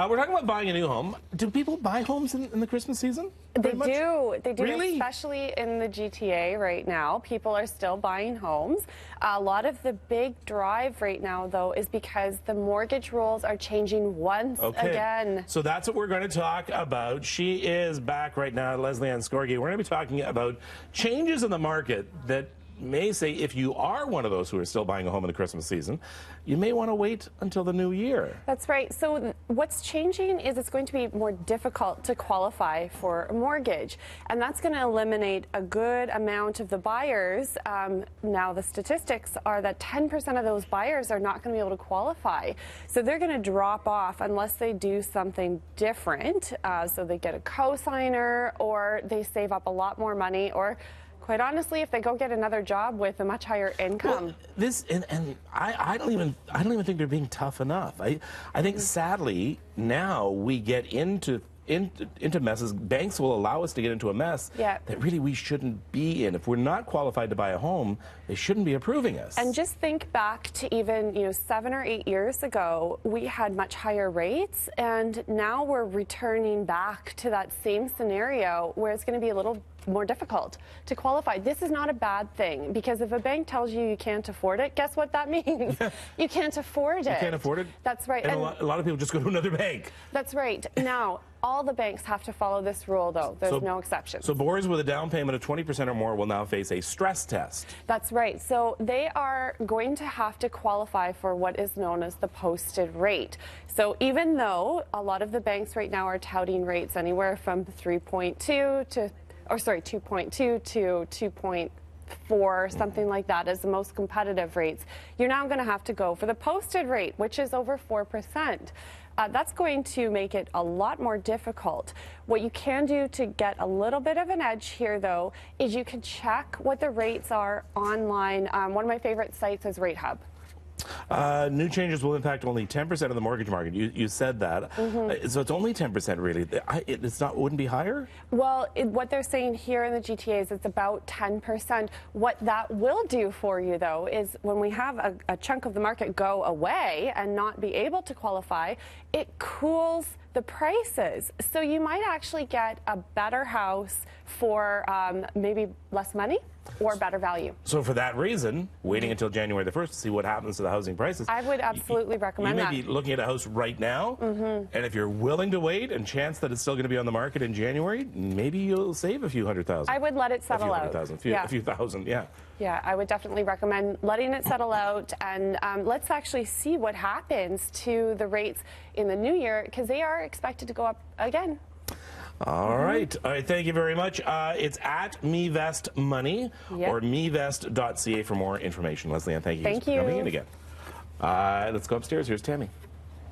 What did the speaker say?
We're talking about buying a new home. Do people buy homes in the Christmas season? They do. They do, really? Especially in the GTA right now. People are still buying homes. A lot of the big drive right now, though, is because the mortgage rules are changing once again. So that's what we're going to talk about. She is back right now, Lesley-Anne Scorgie. We're going to be talking about changes in the market that may say if you are one of those who are still buying a home in the Christmas season, you may want to wait until the new year. That's right. So what's changing is it's going to be more difficult to qualify for a mortgage, and that's going to eliminate a good amount of the buyers. Now the statistics are that 10% of those buyers are not going to be able to qualify. So they're going to drop off unless they do something different. So they get a co-signer, or they save up a lot more money, or quite honestly, if they go get another job with a much higher income. Well, I don't even think they're being tough enough. I think sadly now we get into messes. Banks will allow us to get into a mess that really we shouldn't be in. If we're not qualified to buy a home, they shouldn't be approving us. And just think back to even 7 or 8 years ago, we had much higher rates, and now we're returning back to that same scenario where it's going to be a little more difficult to qualify. This is not a bad thing, because if a bank tells you you can't afford it, guess what that means? You can't afford it. You can't afford it? That's right. And a lot of people just go to another bank. That's right. Now, all the banks have to follow this rule, though. There's no exceptions. So borrowers with a down payment of 20% or more will now face a stress test. That's right. So they are going to have to qualify for what is known as the posted rate. So even though a lot of the banks right now are touting rates anywhere from 2.2 to 2.4, something like that, as the most competitive rates, you're now going to have to go for the posted rate, which is over 4%. That's going to make it a lot more difficult. What you can do to get a little bit of an edge here, though, is you can check what the rates are online. One of my favorite sites is Rate Hub. New changes will impact only 10% of the mortgage market. You said that. So it's only 10% really. Wouldn't be higher? Well, what they're saying here in the GTA is it's about 10%. What that will do for you, though, is when we have a chunk of the market go away and not be able to qualify, it cools the prices. So you might actually get a better house for maybe less money or better value. So for that reason, waiting until January the 1st to see what happens to the housing prices. I would absolutely recommend that. You may be looking at a house right now, and if you're willing to wait and chance that it's still going to be on the market in January, maybe you'll save a few $100,000. I would let it settle out. A few thousand, yeah. Yeah, I would definitely recommend letting it settle out, and let's actually see what happens to the rates in the new year, because they are expected to go up again. All right. Thank you very much. It's at MeVest Money or mevest.ca for more information. Lesley-Anne, thank you for coming in again. Let's go upstairs. Here's Tammy.